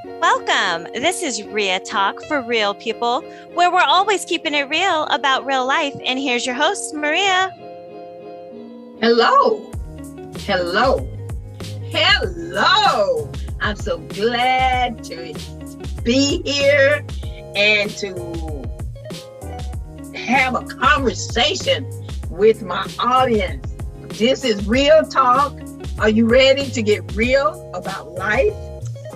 Welcome. This is RiaTalk for real people, where we're always keeping it real about real life. And here's your host, Maria. Hello, hello, hello. I'm so glad to be here and to have a conversation with my audience. This is Real Talk. Are you ready to get real about life?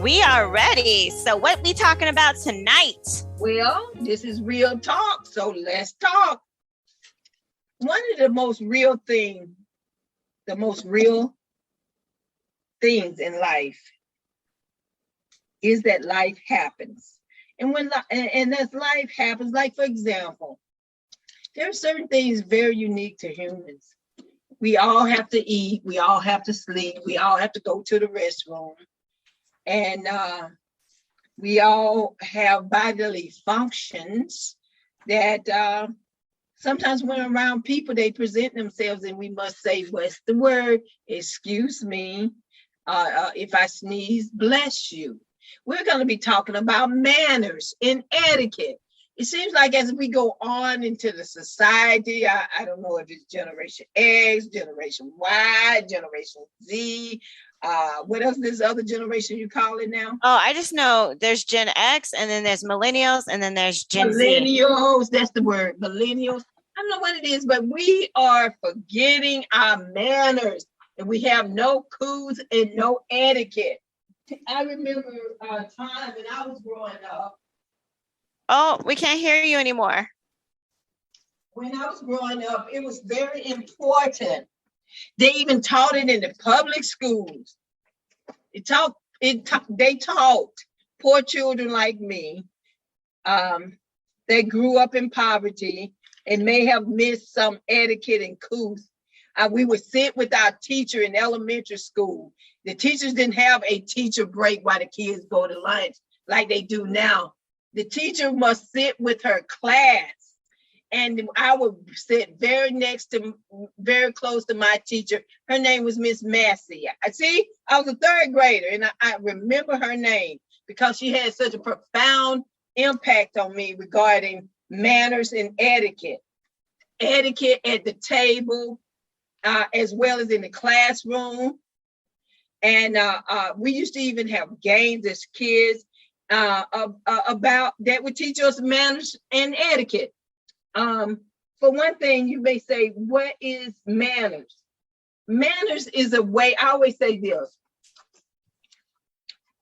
We are ready. So what we talking about tonight? Well, this is Real Talk, so let's talk. One of the most real things in life is that life happens. And when as life happens, like for example, there are certain things very unique to humans. We all have to eat, we all have to sleep, we all have to go to the restroom, and we all have bodily functions that sometimes when around people, they present themselves and we must say, what's the word? Excuse me. If I sneeze, bless you. We're going to be talking about manners and etiquette. It seems like as we go on into the society, I don't know if it's Generation X, Generation Y, Generation Z, what else this other generation you call it now? Oh, I just know there's Gen X and then there's millennials and then there's Gen Z. Millennials, that's the word, millennials. I don't know what it is, but we are forgetting our manners and we have no coos and no etiquette. I remember a time when I was growing up. Oh, we can't hear you anymore. When I was growing up, it was very important. They even taught it in the public schools. They taught poor children like me that grew up in poverty and may have missed some etiquette and couth. We would sit with our teacher in elementary school. The teachers didn't have a teacher break while the kids go to lunch like they do now. The teacher must sit with her class. And I would sit very close to my teacher. Her name was Miss Massey. I was a third grader and I remember her name because she had such a profound impact on me regarding manners and etiquette. Etiquette at the table, as well as in the classroom. And we used to even have games as kids about that would teach us manners and etiquette. For one thing, you may say, what is manners? Manners is a way, I always say this.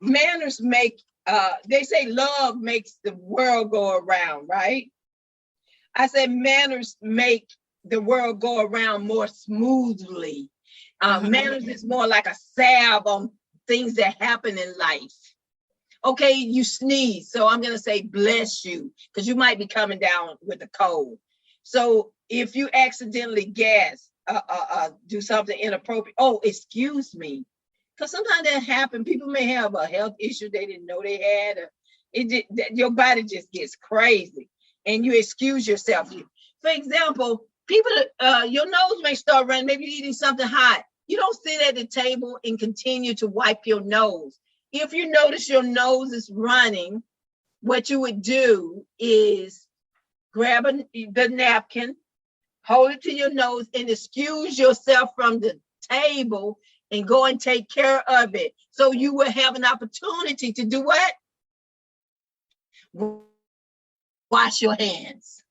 Manners they say love makes the world go around, right? I say manners make the world go around more smoothly. Manners is more like a salve on things that happen in life. Okay, you sneeze, so I'm going to say bless you because you might be coming down with a cold. So if you accidentally do something inappropriate, oh, excuse me, because sometimes that happens. People may have a health issue they didn't know they had. Your body just gets crazy, and you excuse yourself. For example, your nose may start running. Maybe you're eating something hot. You don't sit at the table and continue to wipe your nose. If you notice your nose is running, what you would do is grab the napkin, hold it to your nose, and excuse yourself from the table and go and take care of it. So you will have an opportunity to do what? Wash your hands.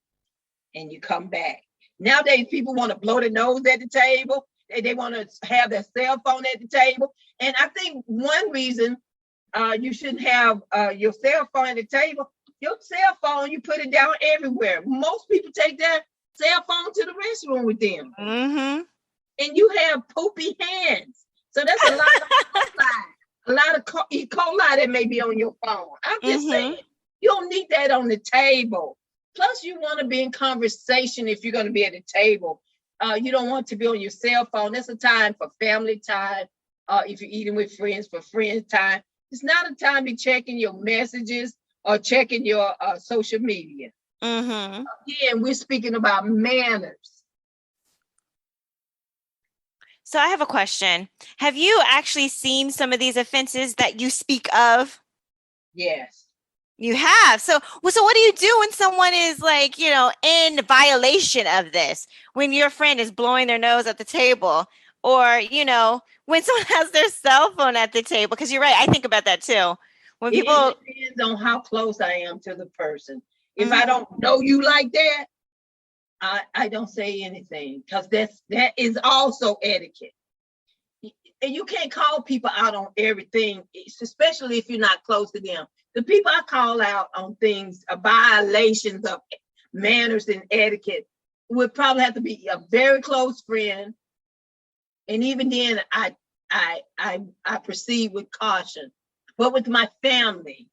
And you come back. Nowadays, people want to blow their nose at the table. They want to have their cell phone at the table. And I think one reason you shouldn't have your cell phone at the table. Your cell phone, you put it down everywhere. Most people take their cell phone to the restroom with them. Mm-hmm. And you have poopy hands. So that's a lot of a lot of E. coli that may be on your phone. I'm just saying, you don't need that on the table. Plus, you want to be in conversation if you're going to be at the table. You don't want to be on your cell phone. That's a time for family time. If you're eating with friends, for friends time. It's not a time to be checking your messages or checking your social media. Again, we're speaking about manners. So I have a question. Have you actually seen some of these offenses that you speak of? Yes. You have. So what do you do when someone is like, in violation of this? When your friend is blowing their nose at the table, or, when someone has their cell phone at the table? Because you're right. I think about that too. When It people, depends on how close I am to the person. If Mhm. I don't know you like that, I don't say anything, because that is also etiquette. And you can't call people out on everything, especially if you're not close to them. The people I call out on things, violations of manners and etiquette, would probably have to be a very close friend. And even then, I proceed with caution. But with my family,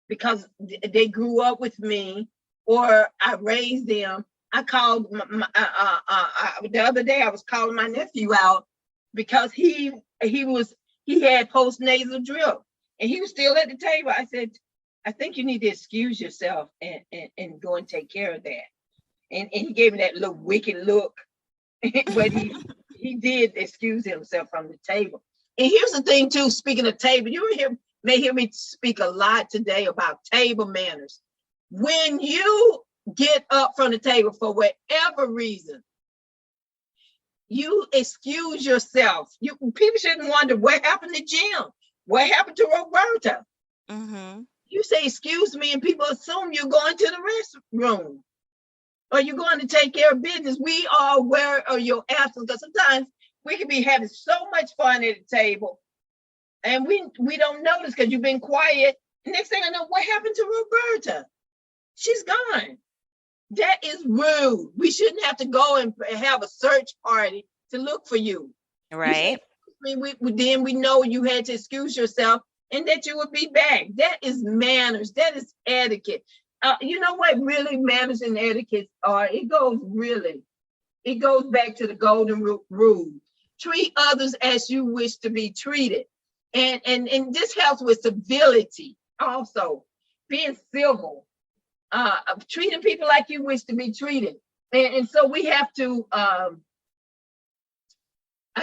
because they grew up with me, or I raised them, I called the other day. I was calling my nephew out because he had postnasal drip, and he was still at the table. I said, I think you need to excuse yourself and go and take care of that. And he gave me that little wicked look, but he did excuse himself from the table. And here's the thing too, speaking of table, may hear me speak a lot today about table manners. When you get up from the table for whatever reason, you excuse yourself. People shouldn't wonder what happened to Jim, what happened to Roberta. Mm-hmm. You say excuse me, and people assume you're going to the restroom, or you're going to take care of business. We are aware of your absence, because sometimes we can be having so much fun at the table, and we don't notice because you've been quiet. Next thing I know, what happened to Roberta? She's gone. That is rude. We shouldn't have to go and have a search party to look for you. Right. Then we know you had to excuse yourself and that you would be back. That is manners. That is etiquette. You know what really manners and etiquette are? It goes back to the golden rule. Treat others as you wish to be treated. And this helps with civility also, being civil, treating people like you wish to be treated. And so we have to, I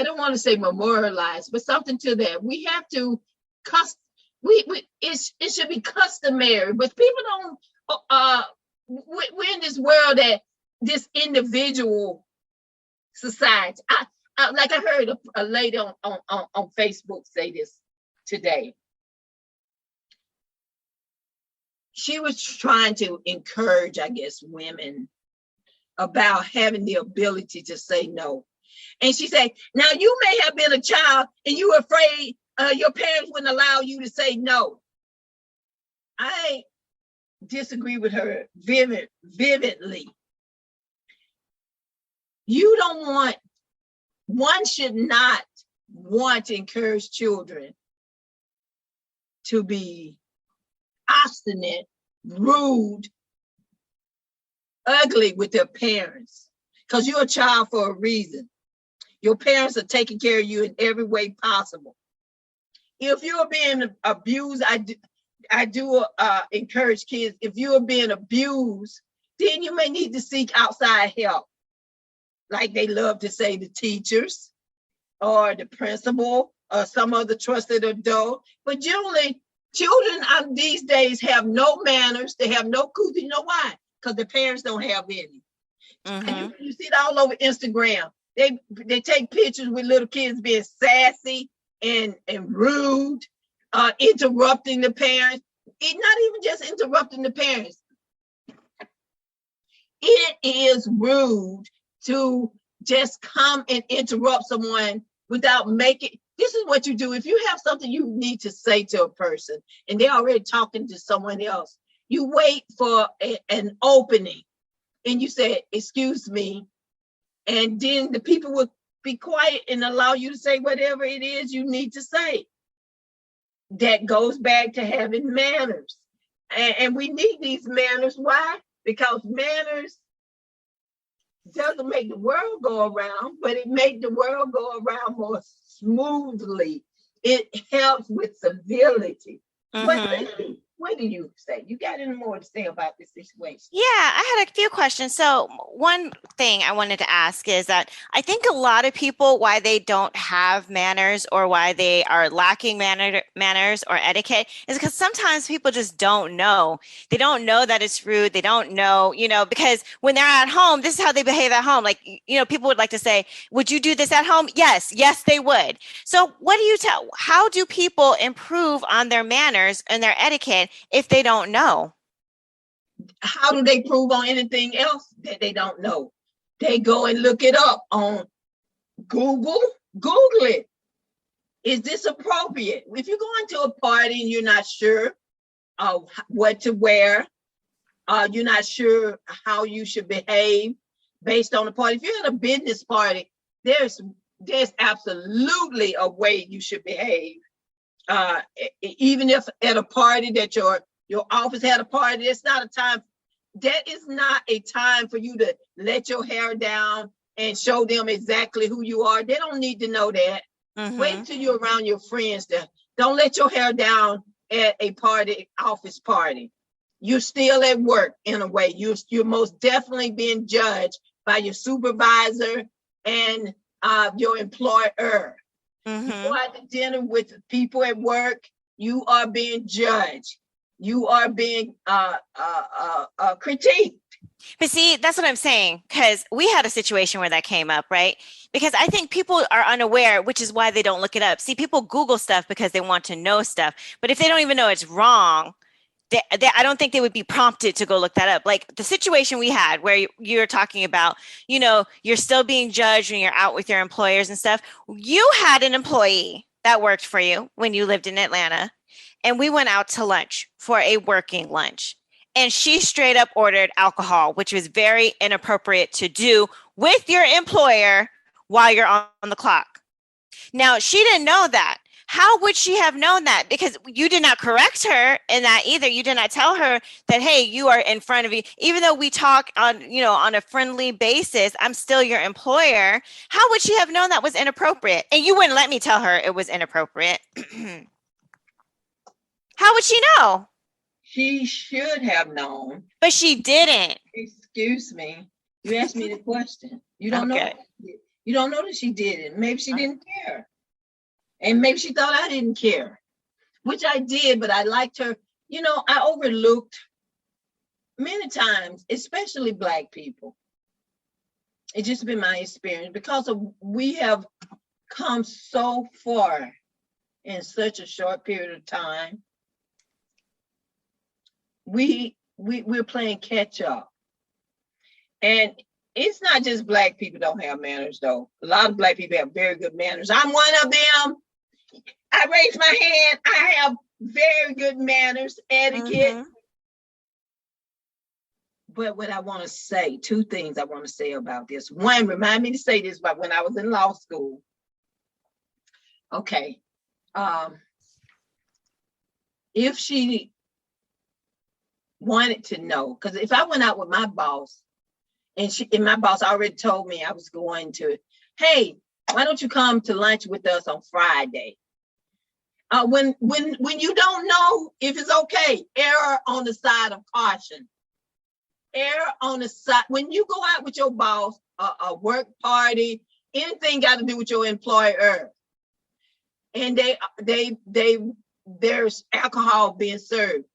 don't want to say memorialize, but something to that. We have to, it should be customary, but people don't, we're in this world that this individual society. Like I heard a lady on Facebook say this today. She was trying to encourage, I guess, women about having the ability to say no. And she said, now you may have been a child and you were afraid your parents wouldn't allow you to say no. I disagree with her vividly. One should not want to encourage children to be obstinate, rude, ugly with their parents, because you're a child for a reason. Your parents are taking care of you in every way possible. If you're being abused, I do encourage kids, if you're being abused, then you may need to seek outside help. Like they love to say, the teachers or the principal or some other trusted adult. But generally, children these days have no manners. They have no cool. You know why? Because the parents don't have any. Mm-hmm. And you see it all over Instagram. They take pictures with little kids being sassy and rude, interrupting the parents. Not even just interrupting the parents. It is rude to just come and interrupt someone without making. This is what you do. If you have something you need to say to a person and they're already talking to someone else, you wait for an opening and you say, excuse me. And then the people will be quiet and allow you to say whatever it is you need to say. That goes back to having manners. And we need these manners. Why? Because manners doesn't make the world go around, but it makes the world go around more smoothly. It helps with civility. Mm-hmm. But What do you say? You got any more to say about this situation? Yeah, I had a few questions. So, one thing I wanted to ask is that I think a lot of people, why they don't have manners or why they are lacking manners or etiquette is because sometimes people just don't know. They don't know that it's rude. They don't know, because when they're at home, this is how they behave at home. Like, people would like to say, would you do this at home? Yes, yes, they would. So, what do you tell? How do people improve on their manners and their etiquette if they don't know? How do they prove on anything else that they don't know? They go and look it up on Google. Google it. Is this appropriate? If you're going to a party and you're not sure of what to wear, you're not sure how you should behave based on the party. If you're at a business party, there's absolutely a way you should behave. Even if at a party that your office had a party, it's not a time. That is not a time for you to let your hair down and show them exactly who you are. They don't need to know that. Mm-hmm. Wait until you're around your friends. Don't let your hair down at a party, office party. You're still at work in a way. You're most definitely being judged by your supervisor and your employer. Mm-hmm. You go out to dinner with people at work, you are being judged. You are being critiqued. But see, that's what I'm saying, because we had a situation where that came up, right? Because I think people are unaware, which is why they don't look it up. See, people Google stuff because they want to know stuff. But if they don't even know it's wrong, I don't think they would be prompted to go look that up. Like the situation we had where you're talking about, you're still being judged when you're out with your employers and stuff. You had an employee that worked for you when you lived in Atlanta, and we went out to lunch for a working lunch. And she straight up ordered alcohol, which was very inappropriate to do with your employer while you're on the clock. Now, she didn't know that. How would she have known that? Because you did not correct her in that either. You did not tell her that, hey, you are in front of you. Even though we talk on a friendly basis, I'm still your employer. How would she have known that was inappropriate? And you wouldn't let me tell her it was inappropriate. How would she know? She should have known. But she didn't. Excuse me. You asked me the question. You don't know. You don't know that she did it. Maybe she didn't care. And maybe she thought I didn't care, which I did, but I liked her. I overlooked many times, especially Black people. It's just been my experience because we have come so far in such a short period of time. We're playing catch up. And it's not just Black people don't have manners, though. A lot of Black people have very good manners. I'm one of them. I raise my hand. I have very good manners, etiquette. Mm-hmm. But what I want to say, two things I want to say about this. One, remind me to say this about when I was in law school. Okay. If she wanted to know, because if I went out with my boss and my boss already told me I was going to, hey, why don't you come to lunch with us on Friday? When you don't know if it's okay, err on the side of caution. Err on the side. When you go out with your boss, a work party, anything got to do with your employer, and there's alcohol being served.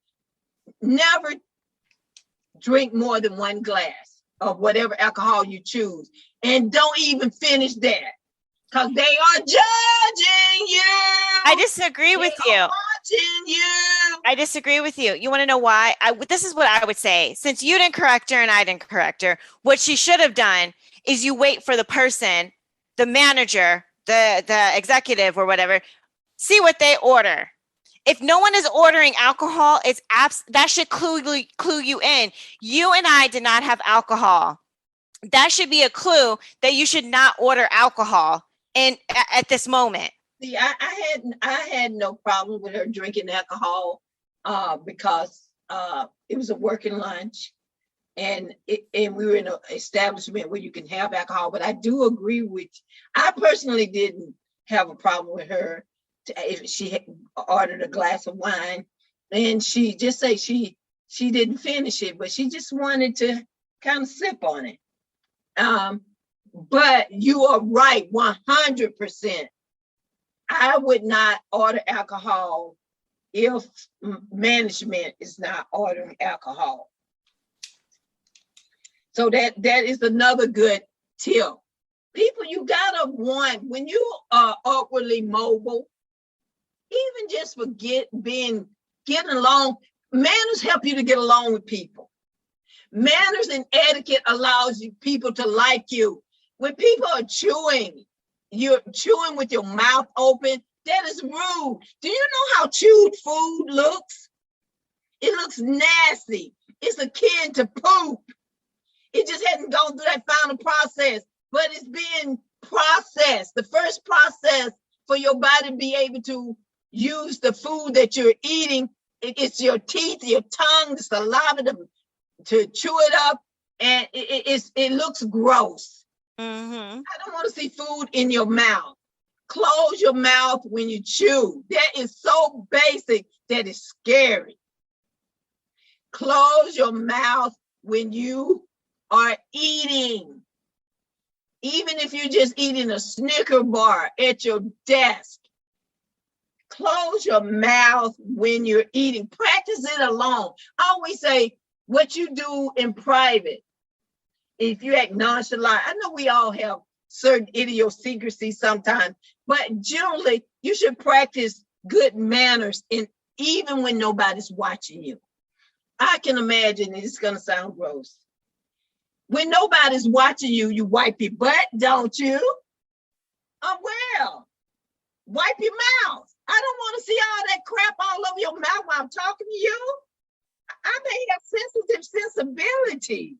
Never drink more than one glass of whatever alcohol you choose. And don't even finish that, because they are judging you. I disagree with you. Watching you. I disagree with you. You want to know why? This is what I would say. Since you didn't correct her and I didn't correct her, what she should have done is you wait for the person, the manager, the executive or whatever, see what they order. If no one is ordering alcohol, that should clue you in. You and I did not have alcohol. That should be a clue that you should not order alcohol at this moment. See, I had no problem with her drinking alcohol because it was a working lunch, and we were in an establishment where you can have alcohol. But I do agree with. I personally didn't have a problem with her if she had ordered a glass of wine. and she just say she didn't finish it, but she just wanted to kind of sip on it. But you are right, 100%. I would not order alcohol if management is not ordering alcohol. So that is another good tip. People, you gotta want, when you are awkwardly mobile, even just for getting along, manners help you to get along with people. Manners and etiquette allows people to like you. When people are chewing, you're chewing with your mouth open, that is rude. Do you know how chewed food looks? It looks nasty. It's akin to poop. It just hasn't gone through that final process, but it's being processed. The first process for your body to be able to use the food that you're eating, it's your teeth, your tongue, the saliva to chew it up, and it looks gross. Mm-hmm. I don't want to see food in your mouth. Close your mouth when you chew. That is so basic that it's scary. Close your mouth when you are eating. Even if you're just eating a Snicker bar at your desk, close your mouth when you're eating. Practice it alone. I always say, what you do in private, if you act nonchalant, I know we all have certain idiosyncrasies sometimes, but generally you should practice good manners, and even when nobody's watching you. I can imagine it's going to sound gross. When nobody's watching you, you wipe your butt, don't you? Oh, well, wipe your mouth. I don't want to see all that crap all over your mouth while I'm talking to you. I may have sensitive sensibilities.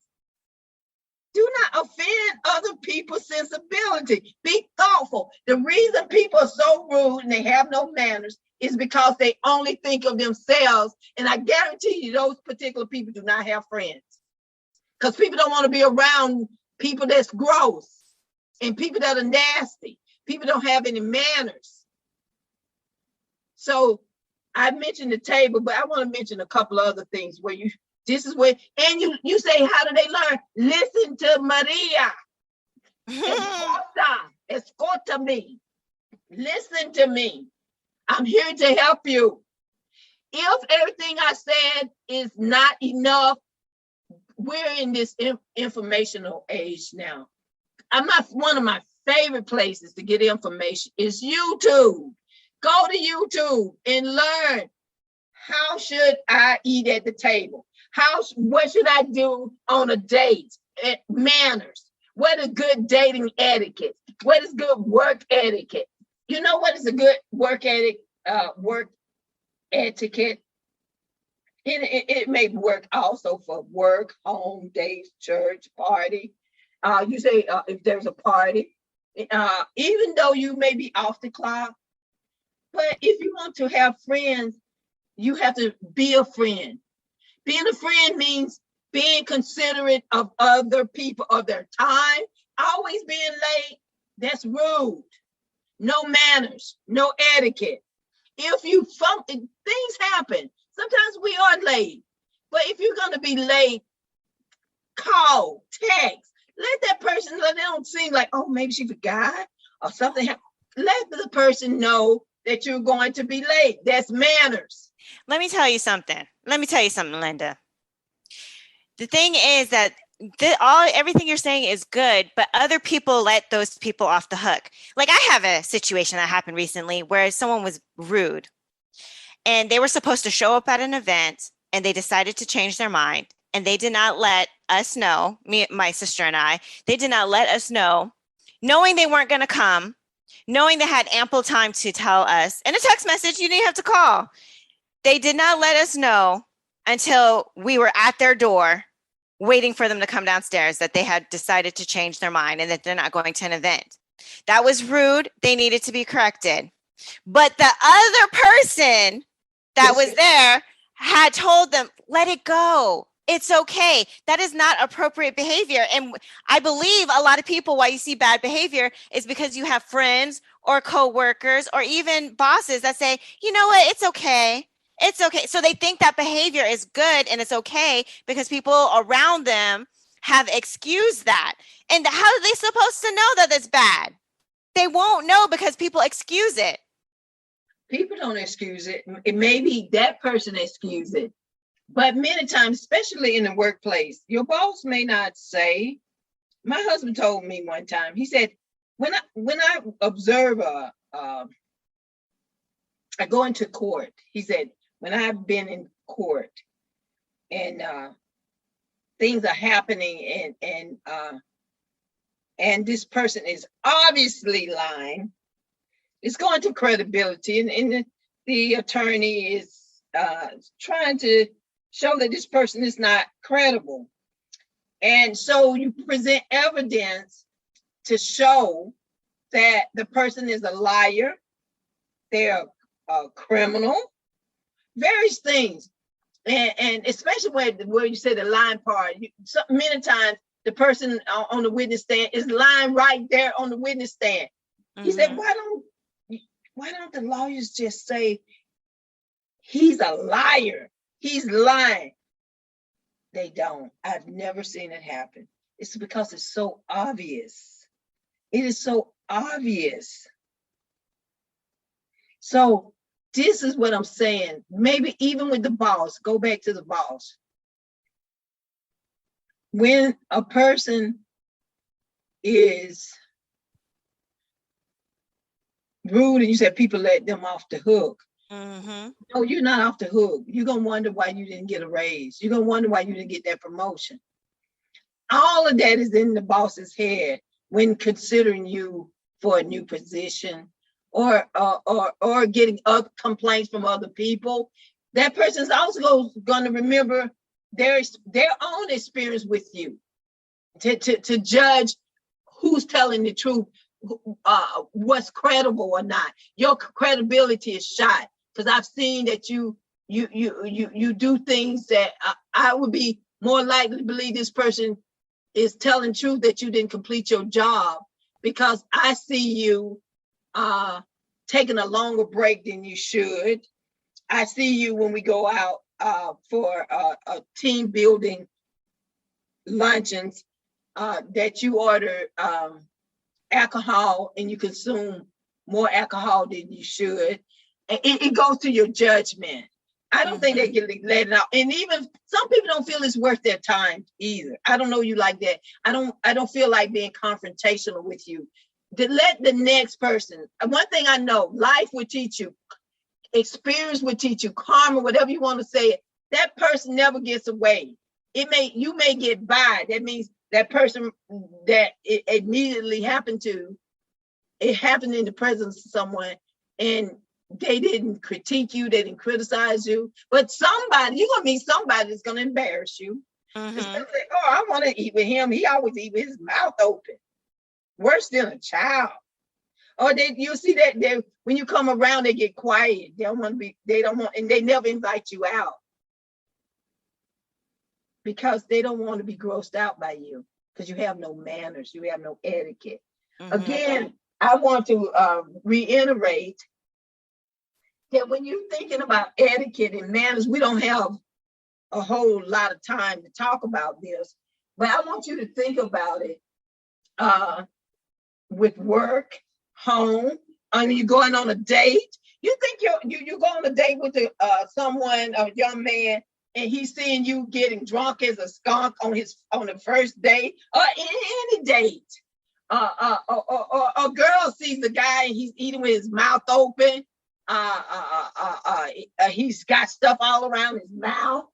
Do not offend other people's sensibility. Be thoughtful. The reason people are so rude and they have no manners is because they only think of themselves. And I guarantee you those particular people do not have friends. Because people don't want to be around people that's gross and people that are nasty. People don't have any manners. So I mentioned the table, but I want to mention a couple of other things where this is where, and you say, how do they learn? Listen to Maria. Escucha me. Listen to me. I'm here to help you. If everything I said is not enough, we're in this informational age now. One of my favorite places to get information is YouTube. Go to YouTube and learn. How should I eat at the table? What should I do on a date? Manners. What is good dating etiquette? What is good work etiquette? You know what is a good work etiquette? It may work also for work, home, dates, church, party. You say if there's a party, even though you may be off the clock, but if you want to have friends, you have to be a friend. Being a friend means being considerate of other people, of their time. Always being late, that's rude. No manners, no etiquette. Things happen. Sometimes we are late. But if you're going to be late, call, text. Let that person, they don't seem like, oh, maybe she forgot or something happened. Let the person know that you're going to be late. That's manners. Let me tell you something, Linda. The thing is that everything you're saying is good, but other people let those people off the hook. Like I have a situation that happened recently where someone was rude and they were supposed to show up at an event and they decided to change their mind and they did not let us know, my sister and I, they did not let us know, knowing they weren't going to come, knowing they had ample time to tell us, and a text message, you didn't have to call. They did not let us know until we were at their door waiting for them to come downstairs that they had decided to change their mind and that they're not going to an event. That was rude. They needed to be corrected. But the other person that was there had told them, let it go. It's okay. That is not appropriate behavior. And I believe a lot of people, why you see bad behavior is because you have friends or coworkers or even bosses that say, you know what, it's okay. It's okay. So they think that behavior is good and it's okay because people around them have excused that. And how are they supposed to know that it's bad? They won't know because people excuse it. People don't excuse it. It may be that person excuse it. But many times, especially in the workplace, your boss may not say. My husband told me one time, he said, when I observe I go into court, he said, when I've been in court and things are happening and this person is obviously lying, it's going to credibility, and the attorney is trying to show that this person is not credible. And so you present evidence to show that the person is a liar, they're a criminal, various things. And especially where you say the lying part, many times the person on the witness stand is lying right there on the witness stand. He said, why don't the lawyers just say he's a liar? He's lying. They don't. I've never seen it happen. It's because it's so obvious. It is so obvious. So this is what I'm saying. Maybe even with the boss, go back to the boss. When a person is rude and you said people let them off the hook. No, you're not off the hook. You're going to wonder why you didn't get a raise. You're going to wonder why you didn't get that promotion. All of that is in the boss's head when considering you for a new position or getting other complaints from other people. That person's also going to remember their own experience with you to judge who's telling the truth, what's credible or not. Your credibility is shot because I've seen that you do things that I would be more likely to believe this person is telling truth that you didn't complete your job because I see you taking a longer break than you should. I see you when we go out for a team building luncheons that you order alcohol and you consume more alcohol than you should. And it goes to your judgment. I don't think they can let it out. And even some people don't feel it's worth their time either. I don't know you like that. I don't feel like being confrontational with you. To let the next person, one thing I know, life will teach you, experience will teach you, karma, whatever you want to say, that person never gets away. You may get by. That means that person that it immediately happened to, it happened in the presence of someone and they didn't critique you, they didn't criticize you, but you're gonna meet somebody that's gonna embarrass you. Especially, I want to eat with him. He always eat with his mouth open. Worse than a child. Or you'll see that when you come around, they get quiet. They don't want, and they never invite you out because they don't want to be grossed out by you because you have no manners, you have no etiquette. Again, I want to reiterate that when you're thinking about etiquette and manners, we don't have a whole lot of time to talk about this, but I want you to think about it with work, home. I mean, you're going on a date. You think you go on a date with someone, a young man, and he's seeing you getting drunk as a skunk on the first date or any date. A girl sees the guy and he's eating with his mouth open. He's got stuff all around his mouth.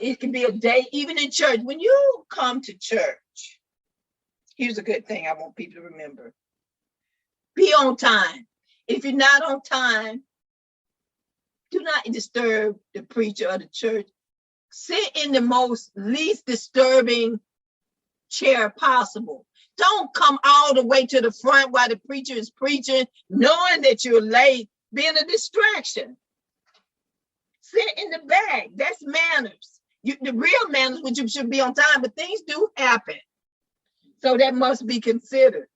It can be a date, even in church. When you come to church, here's a good thing I want people to remember. Be on time. If you're not on time, do not disturb the preacher or the church. Sit in the least disturbing chair possible. Don't come all the way to the front while the preacher is preaching, knowing that you're late, being a distraction. Sit in the back. That's manners. The real manners, which you should be on time, but things do happen. So that must be considered.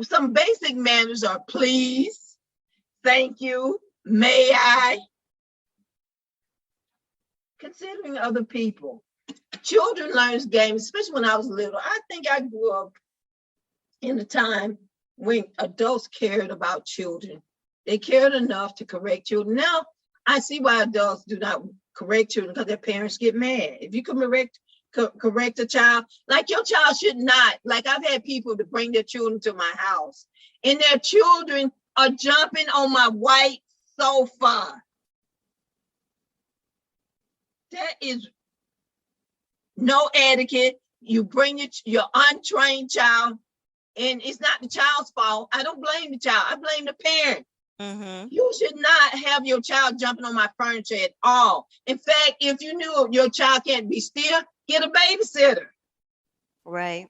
Some basic manners are please, thank you, may I, considering other people. Children learn games, especially when I was little. I think I grew up in a time when adults cared about children. They cared enough to correct children. Now, I see why adults do not correct children, because their parents get mad. If you can correct a child, like your child should not, like I've had people to bring their children to my house, and their children are jumping on my white sofa. That is no etiquette. You bring your untrained child, and it's not the child's fault. I don't blame the child. I blame the parent. Mm-hmm. You should not have your child jumping on my furniture at all. In fact, if you knew your child can't be still, get a babysitter. Right.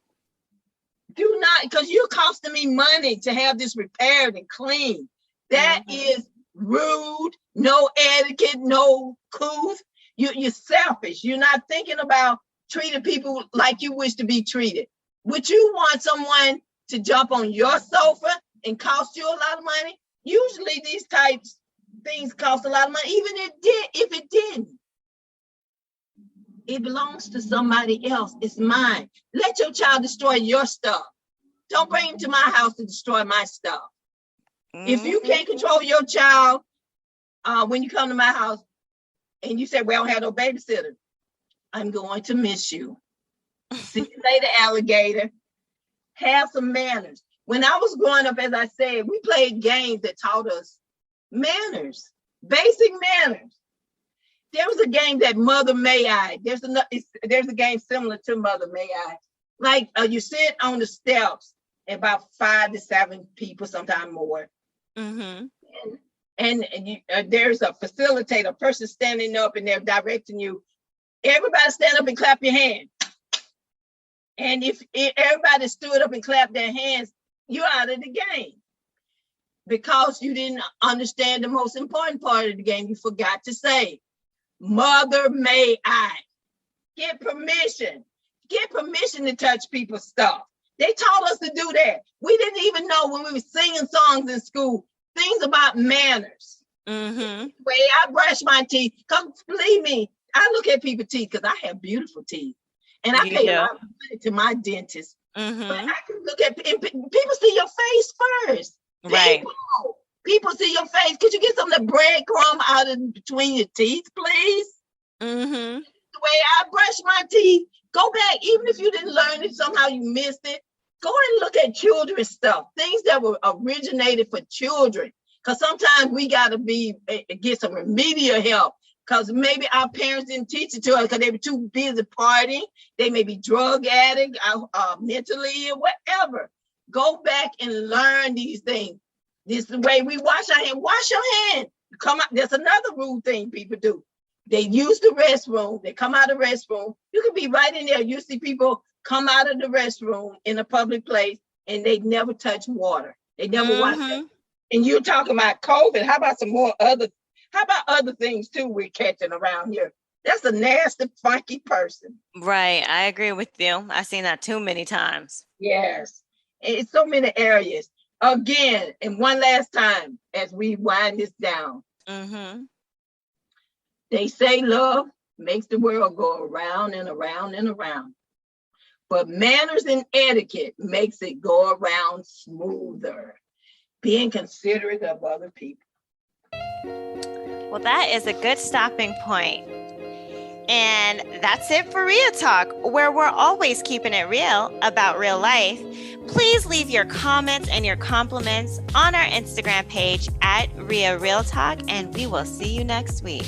Do not, because you're costing me money to have this repaired and cleaned. That is rude, no etiquette, no couth. You're selfish. You're not thinking about treating people like you wish to be treated. Would you want someone to jump on your sofa and cost you a lot of money? Usually these types things cost a lot of money, even if it didn't. It belongs to somebody else. It's mine. Let your child destroy your stuff. Don't bring him to my house to destroy my stuff. If you can't control your child when you come to my house and you say, well, I don't have no babysitter, I'm going to miss you. See you later, alligator. Have some manners. When I was growing up, as I said, we played games that taught us manners, basic manners. There was a game that Mother May I. There's a game similar to Mother May I. Like you sit on the steps, about 5 to 7 people, sometimes more. Mm-hmm. And there's a facilitator, a person standing up, and they're directing you. Everybody stand up and clap your hands. And if everybody stood up and clapped their hands, you're out of the game. Because you didn't understand the most important part of the game. You forgot to say, Mother May I. Get permission. Get permission to touch people's stuff. They taught us to do that. We didn't even know when we were singing songs in school, things about manners. Mm-hmm. The way I brush my teeth, because believe me, I look at people's teeth because I have beautiful teeth. And I pay a lot of money to my dentist. Mm-hmm. But I can look at people see your face first. Right. People see your face. Could you get some of the breadcrumb out of between your teeth, please? Mm-hmm. The way I brush my teeth, go back, even if you didn't learn it, somehow you missed it. Go and look at children's stuff, things that were originated for children. Because sometimes we got to get some remedial help. Because maybe our parents didn't teach it to us because they were too busy partying. They may be drug addict, mentally, or whatever. Go back and learn these things. This is the way we wash our hands. Wash your hands. Come out. There's another rude thing people do. They use the restroom. They come out of the restroom. You can be right in there. You see people come out of the restroom in a public place and they never touch water. They never wash it. And you're talking about COVID. How about other things too we're catching around here? That's a nasty, funky person. Right. I agree with you. I've seen that too many times. Yes. In so many areas. Again, and one last time as we wind this down. Mm-hmm. They say love makes the world go around and around and around. But manners and etiquette makes it go around smoother. Being considerate of other people. Well, that is a good stopping point. And that's it for RiaTalk, where we're always keeping it real about real life. Please leave your comments and your compliments on our Instagram page at RiaRealTalk, and we will see you next week.